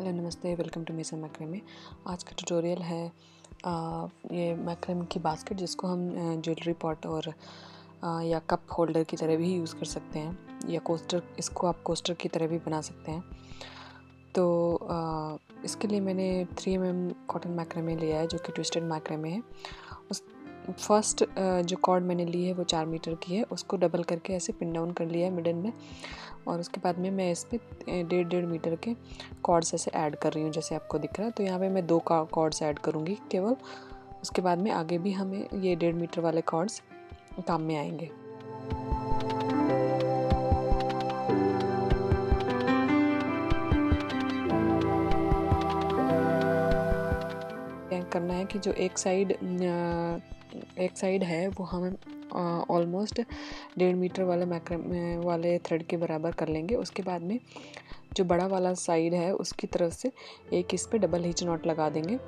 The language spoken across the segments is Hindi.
हेलो नमस्ते, वेलकम टू मेसन मैक्रेमे। आज का ट्यूटोरियल है ये मैक्रेमे की बास्केट, जिसको हम ज्वेलरी पॉट और या कप होल्डर की तरह भी यूज़ कर सकते हैं, या कोस्टर, इसको आप कोस्टर की तरह भी बना सकते हैं। तो इसके लिए मैंने 3mm कॉटन मैक्रेमे लिया है, जो कि ट्विस्टेड मैक्रेमे है। उस फर्स्ट जो कॉर्ड मैंने ली है वो 4 मीटर की है, उसको डबल करके ऐसे पिन डाउन कर लिया है मिडल में, और उसके बाद में मैं इस पर 1.5 मीटर के कॉर्ड्स ऐसे ऐड कर रही हूँ, जैसे आपको दिख रहा है। तो यहाँ पे मैं 2 कॉर्ड्स ऐड करूँगी केवल, उसके बाद में आगे भी हमें ये 1.5 मीटर वाले कॉर्ड्स काम में आएंगे। क्या करना है कि जो एक साइड है वो हम ऑलमोस्ट 1.5 मीटर वाले थ्रेड के बराबर कर लेंगे। उसके बाद में जो बड़ा वाला साइड है उसकी तरफ से एक इस पे डबल हिच नॉट लगा देंगे,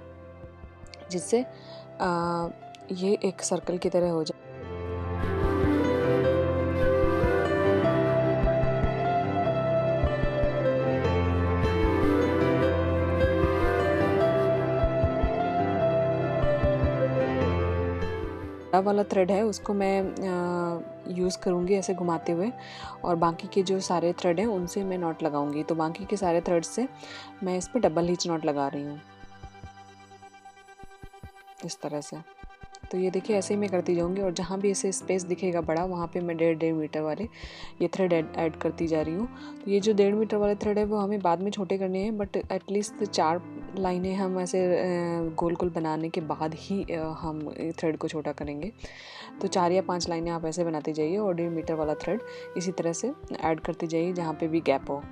जिससे ये एक सर्कल की तरह हो जाए। बड़ा वाला थ्रेड है उसको मैं यूज़ करूँगी ऐसे घुमाते हुए, और बाकी के जो सारे थ्रेड हैं उनसे मैं नॉट लगाऊंगी। तो बाकी के सारे थ्रेड से मैं इस पर डबल हिच नॉट लगा रही हूँ, इस तरह से। तो ये देखिए, ऐसे ही मैं करती जाऊँगी, और जहाँ भी ऐसे स्पेस दिखेगा बड़ा, वहाँ पे मैं 1.5 मीटर वाले ये थ्रेड ऐड करती जा रही हूँ। तो ये जो 1.5 मीटर वाले थ्रेड है वो हमें बाद में छोटे करने हैं, बट एटलीस्ट 4 लाइनें हम ऐसे गोल गोल बनाने के बाद ही हम थ्रेड को छोटा करेंगे। तो 4 या 5 लाइनें आप ऐसे बनाती जाइए, और 1.5 मीटर वाला थ्रेड इसी तरह से ऐड करती जाइए जहाँ पे भी गैप हो।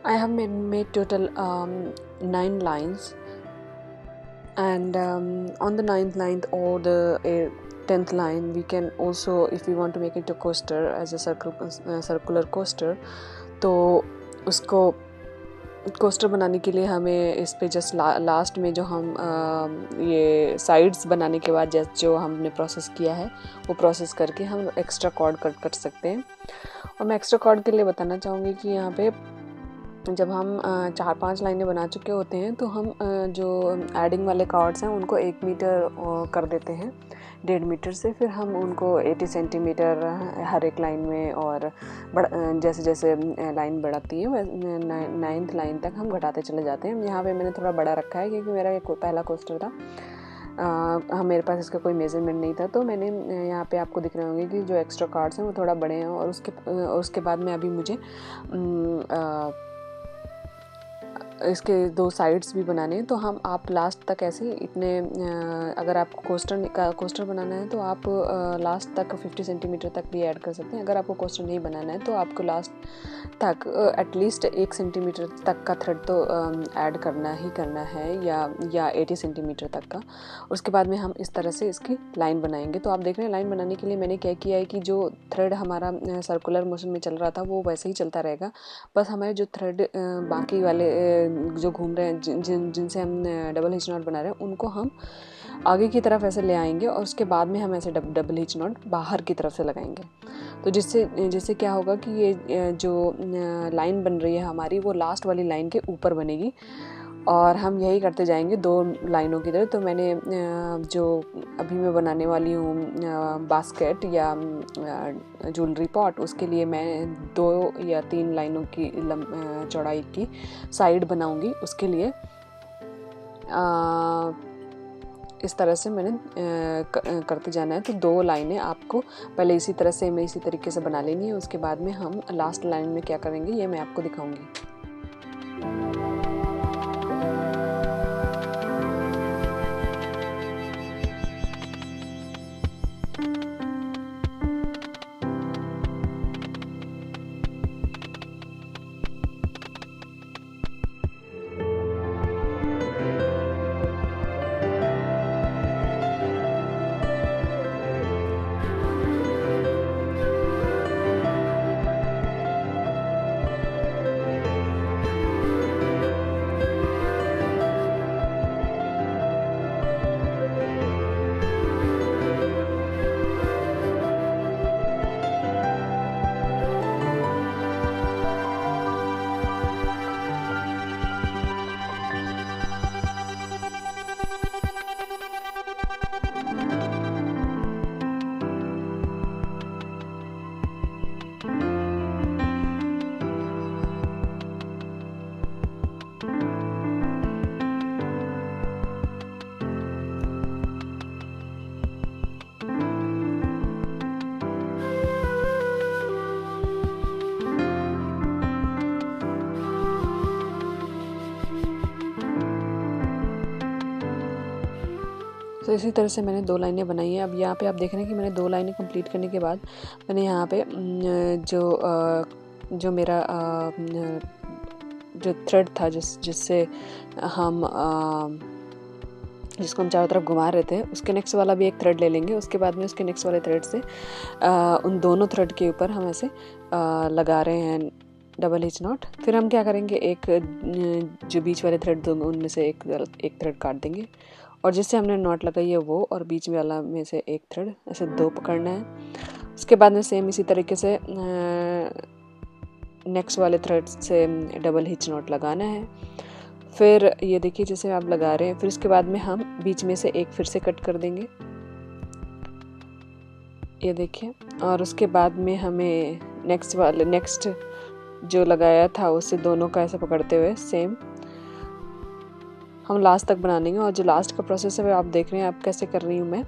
I have made total 9 lines, and on the 9th line or the 10th line we can also, if we want to make it a coaster as a circular coaster, तो उसको कोस्टर बनाने के लिए हमें इस पे जस्ट लास्ट में जो हम ये साइड्स बनाने के बाद जस्ट जो हमने प्रोसेस किया है वो प्रोसेस करके हम एक्स्ट्रा कॉर्ड कट कर सकते हैं। और मैं एक्स्ट्रा कॉर्ड के लिए बताना चाहूँगी कि यहाँ पे जब हम 4-5 लाइनें बना चुके होते हैं तो हम जो एडिंग वाले कॉर्ड्स हैं उनको 1 मीटर कर देते हैं 1.5 मीटर से। फिर हम उनको 80 सेंटीमीटर हर एक लाइन में, और जैसे जैसे लाइन बढ़ाती है 9th लाइन तक हम घटाते चले जाते हैं। यहाँ पे मैंने थोड़ा बड़ा रखा है क्योंकि मेरा एक पहला कोस्टर था, मेरे पास इसका कोई मेज़रमेंट नहीं था, तो मैंने यहाँ पे आपको दिख रहे होंगे कि जो एक्स्ट्रा कार्ड्स हैं वो थोड़ा बड़े हैं। और उसके बाद में अभी मुझे इसके 2 साइड्स भी बनाने हैं, तो आप लास्ट तक ऐसे इतने अगर आपको कोस्टर बनाना है तो आप लास्ट तक 50 सेंटीमीटर तक भी ऐड कर सकते हैं। अगर आपको कोस्टर नहीं बनाना है तो आपको लास्ट तक एटलीस्ट 1 सेंटीमीटर तक का थ्रेड तो ऐड करना ही करना है, या 80 सेंटीमीटर तक का। उसके बाद में हम इस तरह से इसकी लाइन बनाएंगे। तो आप देख रहे हैं लाइन बनाने के लिए मैंने क्या किया है कि जो थ्रेड हमारा सर्कुलर मोशन में चल रहा था वो वैसे ही चलता रहेगा, बस हमारे जो थ्रेड बाकी वाले जो घूम रहे हैं जिनसे हम डबल हिच नॉट बना रहे हैं उनको हम आगे की तरफ ऐसे ले आएंगे और उसके बाद में हम ऐसे डबल हिच नॉट बाहर की तरफ से लगाएंगे। तो जिससे क्या होगा कि ये जो लाइन बन रही है हमारी वो लास्ट वाली लाइन के ऊपर बनेगी, और हम यही करते जाएंगे 2 लाइनों की तरह। तो मैंने जो अभी मैं बनाने वाली हूँ बास्केट या ज्वेलरी पॉट, उसके लिए मैं 2 या 3 लाइनों की चौड़ाई की साइड बनाऊंगी। उसके लिए इस तरह से मैंने करते जाना है। तो 2 लाइनें आपको पहले इसी तरह से इसी तरीके से बना लेनी है। उसके बाद में हम लास्ट लाइन में क्या करेंगे ये मैं आपको दिखाऊंगी। तो इसी तरह से मैंने 2 लाइनें बनाई हैं। अब यहाँ पे आप देख रहे हैं कि मैंने 2 लाइनें कंप्लीट करने के बाद मैंने यहाँ पे जो मेरा जो थ्रेड था जिसको हम चारों तरफ घुमा रहे थे, उसके नेक्स्ट वाला भी एक थ्रेड ले लेंगे। उसके बाद में उसके नेक्स्ट वाले थ्रेड से उन दोनों थ्रेड के ऊपर हम ऐसे लगा रहे हैं डबल हिच नॉट। फिर हम क्या करेंगे, एक जो बीच वाले थ्रेड उनमें से एक थ्रेड काट देंगे, और जिससे हमने नॉट लगाई है वो, और बीच में वाला में से एक थ्रेड ऐसे 2 पकड़ना है। उसके बाद में सेम इसी तरीके से नेक्स्ट वाले थ्रेड से डबल हिच नॉट लगाना है। फिर ये देखिए जैसे आप लगा रहे हैं, फिर उसके बाद में हम बीच में से एक फिर से कट कर देंगे, ये देखिए। और उसके बाद में हमें नेक्स्ट जो लगाया था उससे दोनों का ऐसे पकड़ते हुए सेम हम लास्ट तक बना लेंगे। और जो लास्ट का प्रोसेस है वो आप देख रहे हैं आप कैसे कर रही हूँ मैं।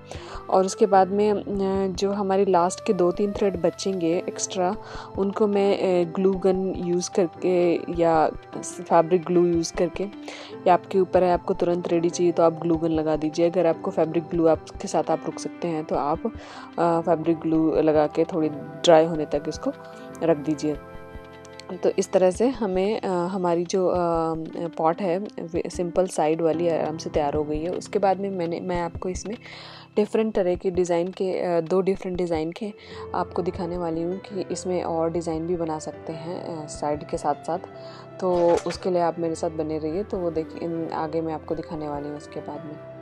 और उसके बाद में जो हमारी लास्ट के 2-3 थ्रेड बचेंगे एक्स्ट्रा, उनको मैं ग्लू गन यूज़ करके या फैब्रिक ग्लू यूज़ करके, या आपके ऊपर है, आपको तुरंत रेडी चाहिए तो आप ग्लू गन लगा दीजिए। अगर आपको फैब्रिक ग्लू आपके साथ आप रुक सकते हैं तो आप फैब्रिक ग्लू लगा के थोड़ी ड्राई होने तक इसको रख दीजिए। तो इस तरह से हमें हमारी जो पॉट है सिंपल साइड वाली आराम से तैयार हो गई है। उसके बाद में मैं आपको इसमें डिफरेंट तरह के डिज़ाइन के 2 डिफरेंट डिज़ाइन के आपको दिखाने वाली हूँ कि इसमें और डिज़ाइन भी बना सकते हैं साइड के साथ साथ। तो उसके लिए आप मेरे साथ बने रहिए। तो वो देखिए आगे मैं आपको दिखाने वाली हूँ उसके बाद में।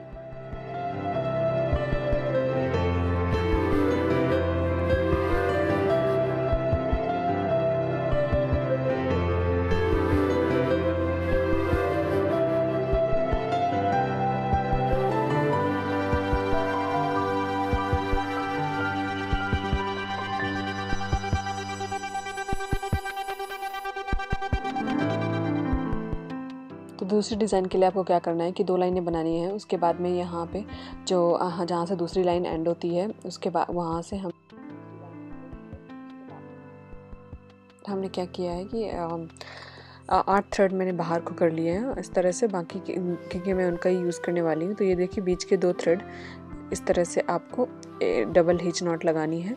तो दूसरी डिज़ाइन के लिए आपको क्या करना है कि 2 लाइनें बनानी है। उसके बाद में यहाँ पे जो जहाँ से दूसरी लाइन एंड होती है उसके बाद वहाँ से हमने क्या किया है कि 8 थ्रेड मैंने बाहर को कर लिए हैं इस तरह से, बाकी क्योंकि मैं उनका ही यूज़ करने वाली हूँ। तो ये देखिए बीच के 2 थ्रेड इस तरह से आपको डबल हिच नॉट लगानी है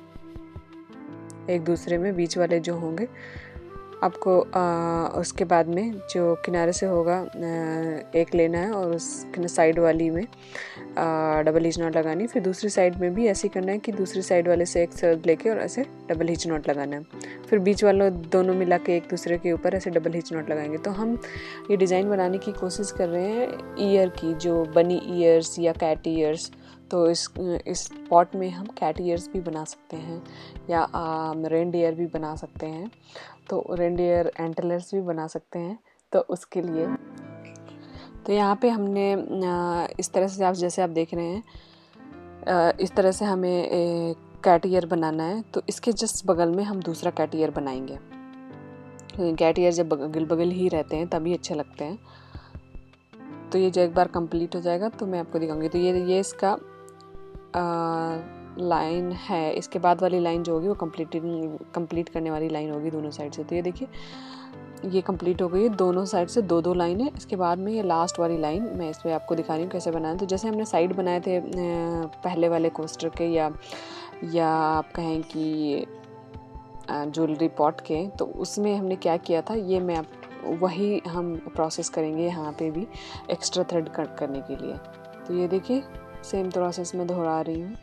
एक दूसरे में, बीच वाले जो होंगे आपको उसके बाद में जो किनारे से होगा एक लेना है और उस साइड वाली में डबल हिच नॉट लगानी। फिर दूसरी साइड में भी ऐसे ही करना है कि दूसरी साइड वाले से एक थ्रेड लेके और ऐसे डबल हिच नॉट लगाना है। फिर बीच वालों दोनों मिला के एक दूसरे के ऊपर ऐसे डबल हिच नॉट लगाएंगे। तो हम ये डिज़ाइन बनाने की कोशिश कर रहे हैं ईयर की, जो बनी ईयर्स या कैट ईयर्स। तो इस पॉट में हम कैट ईयर्स भी बना सकते हैं या रेनडियर भी बना सकते हैं, तो रेनडियर एंटलर्स भी बना सकते हैं। तो उसके लिए तो यहाँ पे हमने इस तरह से, आप जैसे आप देख रहे हैं इस तरह से हमें कैट ईयर बनाना है। तो इसके जस्ट बगल में हम दूसरा कैट ईयर बनाएंगे। कैट ईयर जब बगल बगल ही रहते हैं तभी अच्छे लगते हैं। तो ये जो एक बार कंप्लीट हो जाएगा तो मैं आपको दिखाऊंगी। तो ये इसका लाइन है, इसके बाद वाली लाइन जो होगी वो कंप्लीट करने वाली लाइन होगी दोनों साइड से। तो ये देखिए ये कंप्लीट हो गई है, दोनों साइड से 2-2 लाइन है। इसके बाद में ये लास्ट वाली लाइन मैं इस पर आपको दिखा रही हूँ कैसे बनाना। तो जैसे हमने साइड बनाए थे पहले वाले कोस्टर के या आप कहें कि ज्वेलरी पॉट के, तो उसमें हमने क्या किया था ये मैं वही हम प्रोसेस करेंगे यहाँ पे भी एक्स्ट्रा थ्रेड कट करने के लिए। तो ये देखिए सेम प्रोसेस में दोहरा रही हूँ।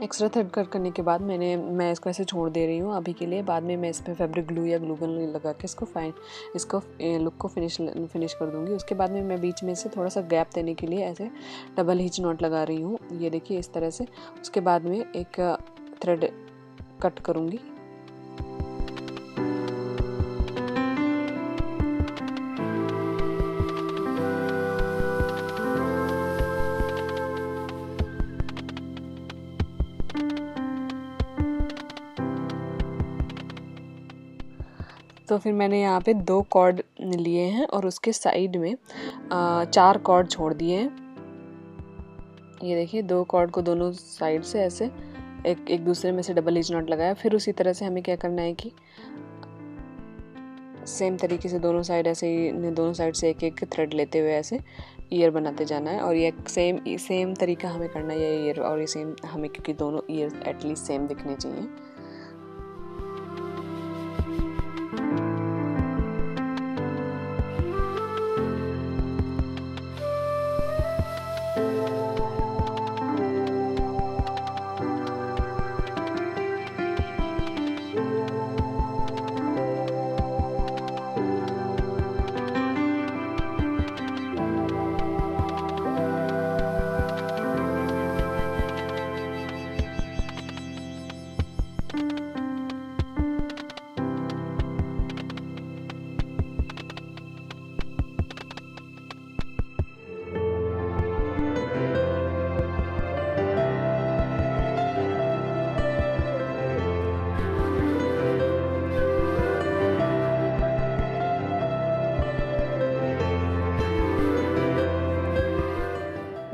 एक्स्ट्रा थ्रेड कट करने के बाद मैं इसको ऐसे छोड़ दे रही हूँ अभी के लिए। बाद में मैं इस पर फैब्रिक ग्लू या ग्लू गन लगा के इसको लुक को फिनिश कर दूँगी। उसके बाद में मैं बीच में से थोड़ा सा गैप देने के लिए ऐसे डबल हिच नॉट लगा रही हूँ, ये देखिए इस तरह से। उसके बाद में एक थ्रेड कट करूँगी। तो फिर मैंने यहाँ पे 2 कॉर्ड लिए हैं और उसके साइड में 4 कॉर्ड छोड़ दिए हैं। ये देखिए 2 कॉर्ड को दोनों साइड से ऐसे एक दूसरे में से डबल हिच नॉट लगाया। फिर उसी तरह से हमें क्या करना है कि सेम तरीके से दोनों साइड से एक थ्रेड लेते हुए ऐसे ईयर बनाते जाना है। और ये सेम तरीका हमें करना है ये ईयर और ये सेम हमें, क्योंकि दोनों ईयर एटलीस्ट सेम दिखने चाहिए।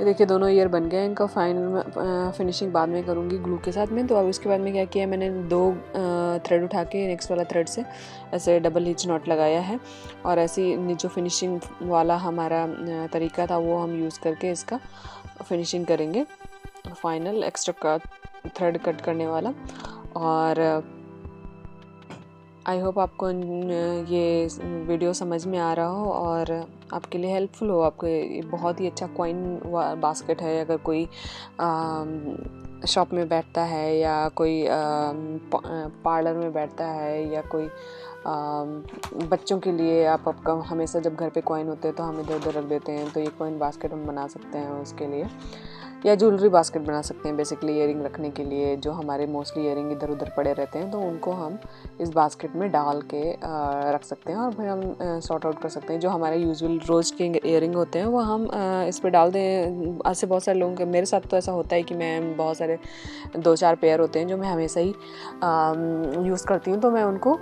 देखिए दोनों ईयर बन गए। इनका फाइनल फिनिशिंग बाद में करूँगी ग्लू के साथ में। तो अब उसके बाद में क्या किया, मैंने 2 थ्रेड उठा के नेक्स्ट वाला थ्रेड से ऐसे डबल हिच नॉट लगाया है और ऐसी जो फिनिशिंग वाला हमारा तरीका था वो हम यूज़ करके इसका फिनिशिंग करेंगे। फाइनल एक्स्ट्रा थ्रेड कट करने वाला। और आई होप आपको ये वीडियो समझ में आ रहा हो और आपके लिए हेल्पफुल हो। आपको ये बहुत ही अच्छा कॉइन बास्केट है। अगर कोई शॉप में बैठता है या कोई पार्लर में बैठता है या कोई बच्चों के लिए आप आपका हमेशा जब घर पे कॉइन होते हैं तो हम इधर उधर रख देते हैं, तो ये कॉइन बास्केट हम बना सकते हैं उसके लिए। या ज्वेलरी बास्केट बना सकते हैं बेसिकली ईयरिंग रखने के लिए। जो हमारे मोस्टली ईयरिंग इधर उधर पड़े रहते हैं तो उनको हम इस बास्केट में डाल के रख सकते हैं और फिर हम सॉर्ट आउट कर सकते हैं। जो हमारे यूजुअल रोज़ के ईयरिंग होते हैं वो हम इस पर डाल दें। ऐसे बहुत सारे लोगों के, मेरे साथ तो ऐसा होता है कि मैं बहुत सारे 2-4 पेयर होते हैं जो मैं हमेशा ही यूज़ करती हूँ, तो मैं उनको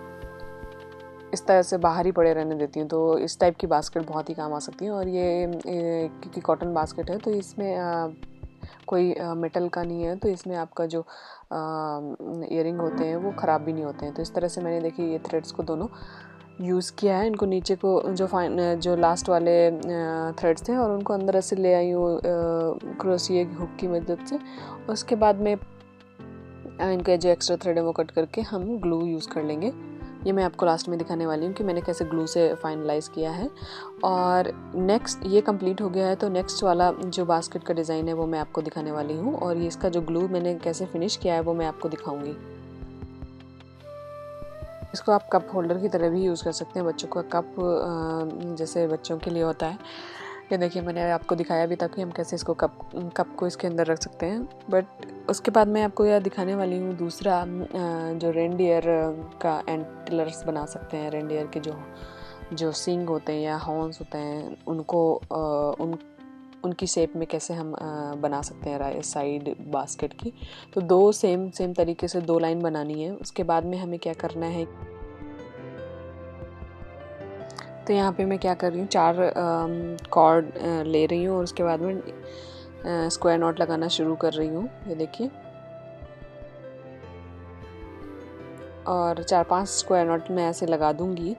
इस तरह से बाहर ही पड़े रहने देती हूँ। तो इस टाइप की बास्केट बहुत ही काम आ सकती है। और ये क्योंकि कॉटन बास्केट है तो इसमें कोई मेटल का नहीं है, तो इसमें आपका जो ईयरिंग होते हैं वो ख़राब भी नहीं होते हैं। तो इस तरह से मैंने देखिए ये थ्रेड्स को दोनों यूज़ किया है। इनको नीचे को जो लास्ट वाले थ्रेड्स थे और उनको अंदर ऐसे ले आई हूँ क्रोशिया हुक की मदद से। उसके बाद में इनके जो एक्स्ट्रा थ्रेड है वो कट करके हम ग्लू यूज़ कर लेंगे। ये मैं आपको लास्ट में दिखाने वाली हूँ कि मैंने कैसे ग्लू से फाइनलाइज़ किया है। और नेक्स्ट ये कंप्लीट हो गया है तो नेक्स्ट वाला जो बास्केट का डिज़ाइन है वो मैं आपको दिखाने वाली हूँ। और ये इसका जो ग्लू मैंने कैसे फिनिश किया है वो मैं आपको दिखाऊंगी। इसको आप कप होल्डर की तरह भी यूज़ कर सकते हैं। बच्चों का कप जैसे बच्चों के लिए होता है, ये देखिए मैंने आपको दिखाया भी था कि हम कैसे इसको कप को इसके अंदर रख सकते हैं। बट उसके बाद मैं आपको यह दिखाने वाली हूँ दूसरा जो रेनडियर का एंटलर्स बना सकते हैं। रेनडियर के जो सींग होते हैं या हॉर्न्स होते हैं उनको उनकी शेप में कैसे हम बना सकते हैं साइड बास्केट की। तो दो सेम तरीके से 2 लाइन बनानी है। उसके बाद में हमें क्या करना है, तो यहाँ पे मैं क्या कर रही हूँ 4 कॉर्ड ले रही हूँ और उसके बाद में स्क्वायर नॉट लगाना शुरू कर रही हूँ। ये देखिए, और 4-5 स्क्वायर नॉट मैं ऐसे लगा दूँगी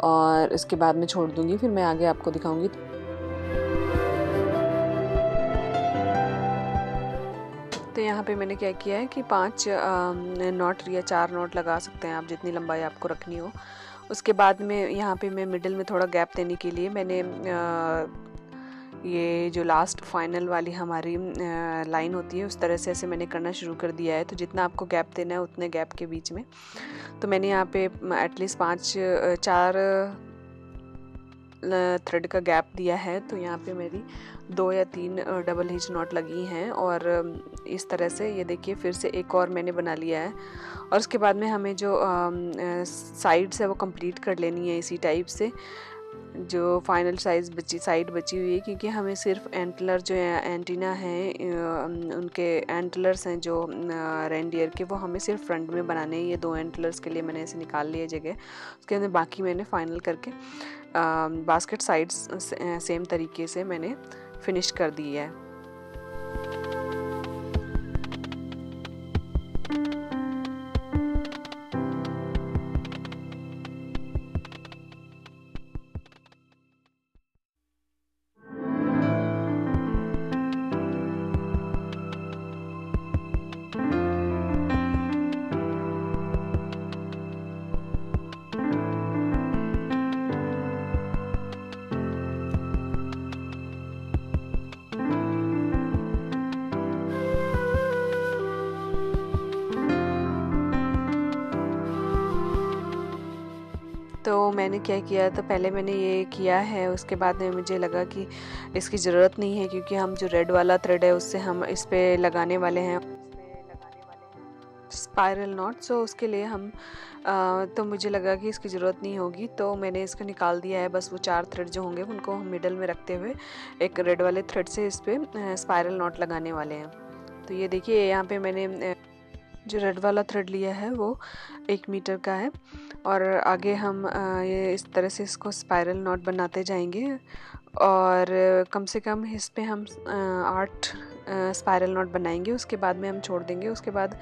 और इसके बाद में छोड़ दूँगी। फिर मैं आगे आपको दिखाऊँगी। तो यहाँ पे मैंने क्या किया है कि 5 नॉट या 4 नॉट लगा सकते हैं आप, जितनी लंबाई आपको रखनी हो। उसके बाद में यहाँ पे मैं मिडिल में थोड़ा गैप देने के लिए मैंने ये जो लास्ट फाइनल वाली हमारी लाइन होती है उस तरह से ऐसे मैंने करना शुरू कर दिया है। तो जितना आपको गैप देना है उतने गैप के बीच में, तो मैंने यहाँ पे एटलीस्ट 4 थ्रेड का गैप दिया है। तो यहाँ पे मेरी 2 या 3 डबल हिच नॉट लगी हैं और इस तरह से ये देखिए फिर से एक और मैंने बना लिया है। और उसके बाद में हमें जो साइड्स है वो कंप्लीट कर लेनी है इसी टाइप से, जो फाइनल साइड बची हुई है। क्योंकि हमें सिर्फ एंटलर जो एंटीना है उनके एंटलर्स हैं जो रेनडियर के, वो हमें सिर्फ फ्रंट में बनाने हैं। ये 2 एंटलर्स के लिए मैंने ऐसे निकाल लिया जगह। उसके अंदर बाकी मैंने फाइनल करके बास्केट साइड्स सेम तरीके से मैंने फिनिश कर दी है। तो मैंने क्या किया, तो पहले मैंने ये किया है। उसके बाद में मुझे लगा कि इसकी ज़रूरत नहीं है क्योंकि हम जो रेड वाला थ्रेड है उससे हम इस पे लगाने वाले हैं स्पाइरल नॉट। सो उसके लिए हम तो मुझे लगा कि इसकी ज़रूरत नहीं होगी, तो मैंने इसको निकाल दिया है। बस वो 4 थ्रेड जो होंगे उनको हम मिडल में रखते हुए एक रेड वाले थ्रेड से इस पर स्पाइरल नॉट लगाने वाले हैं। तो ये देखिए यहाँ पे मैंने जो रेड वाला थ्रेड लिया है वो 1 मीटर का है और आगे हम ये इस तरह से इसको स्पाइरल नॉट बनाते जाएंगे और कम से कम इस पे हम 8 स्पाइरल नॉट बनाएंगे। उसके बाद में हम छोड़ देंगे। उसके बाद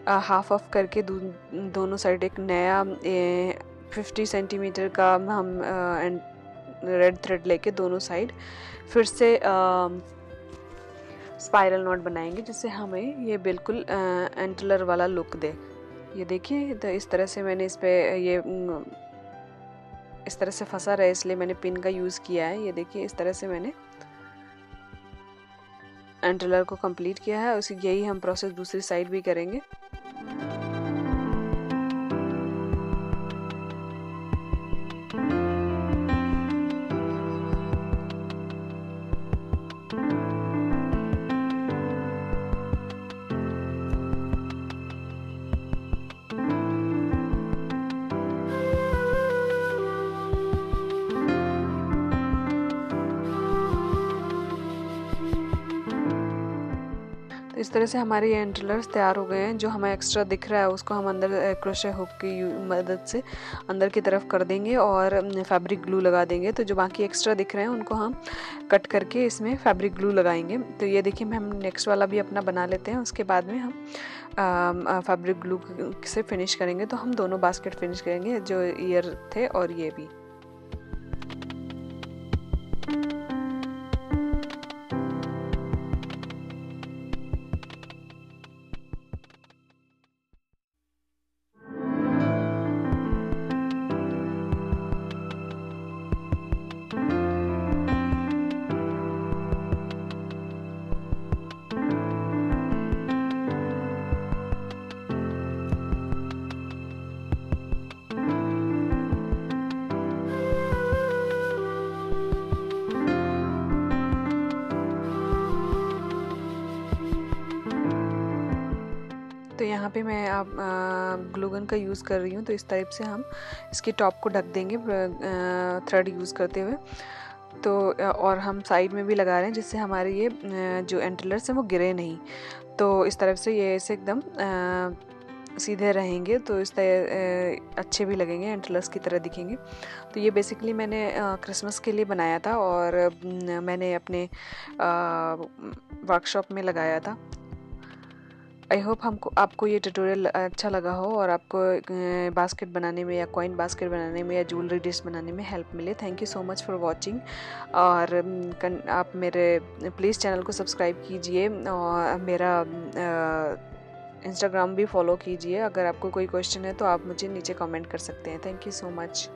हाफ ऑफ करके दोनों साइड एक नया 50 सेंटीमीटर का हम रेड थ्रेड लेके दोनों साइड फिर से स्पाइरल नॉट बनाएंगे जिससे हमें ये बिल्कुल एंटलर वाला लुक दे। ये देखिए, तो इस तरह से मैंने इस पे ये इस तरह से फंसा रहे इसलिए मैंने पिन का यूज़ किया है। ये देखिए, इस तरह से मैंने एंटलर को कंप्लीट किया है। उसी यही हम प्रोसेस दूसरी साइड भी करेंगे। तो इस तरह से हमारे ये एंटलर्स तैयार हो गए हैं। जो हमें एक्स्ट्रा दिख रहा है उसको हम अंदर क्रोशे हुक की मदद से अंदर की तरफ कर देंगे और फैब्रिक ग्लू लगा देंगे। तो जो बाकी एक्स्ट्रा दिख रहे हैं उनको हम कट करके इसमें फैब्रिक ग्लू लगाएंगे। तो ये देखिए, हम नेक्स्ट वाला भी अपना बना लेते हैं, उसके बाद में हम फैब्रिक ग्लू से फिनिश करेंगे। तो हम दोनों बास्केट फिनिश करेंगे, जो ईयर थे और ये भी। तो यहाँ पे मैं आप ग्लू गन का यूज़ कर रही हूँ। तो इस टाइप से हम इसकी टॉप को ढक देंगे थ्रेड यूज़ करते हुए। तो और हम साइड में भी लगा रहे हैं जिससे हमारे ये जो एंटलर्स हैं वो गिरे नहीं। तो इस तरफ से ये ऐसे एकदम सीधे रहेंगे, तो इस तरह अच्छे भी लगेंगे, एंटलर्स की तरह दिखेंगे। तो ये बेसिकली मैंने क्रिसमस के लिए बनाया था और मैंने अपने वर्कशॉप में लगाया था। आई होप आपको ये ट्यूटोरियल अच्छा लगा हो और आपको बास्केट बनाने में या कॉइन बास्केट बनाने में या ज्वेलरी डिश बनाने में हेल्प मिले। Thank you so much for watching. और आप मेरे प्लीज़ चैनल को सब्सक्राइब कीजिए और मेरा इंस्टाग्राम भी फॉलो कीजिए। अगर आपको कोई क्वेश्चन है तो आप मुझे नीचे कमेंट कर सकते हैं। Thank you so much.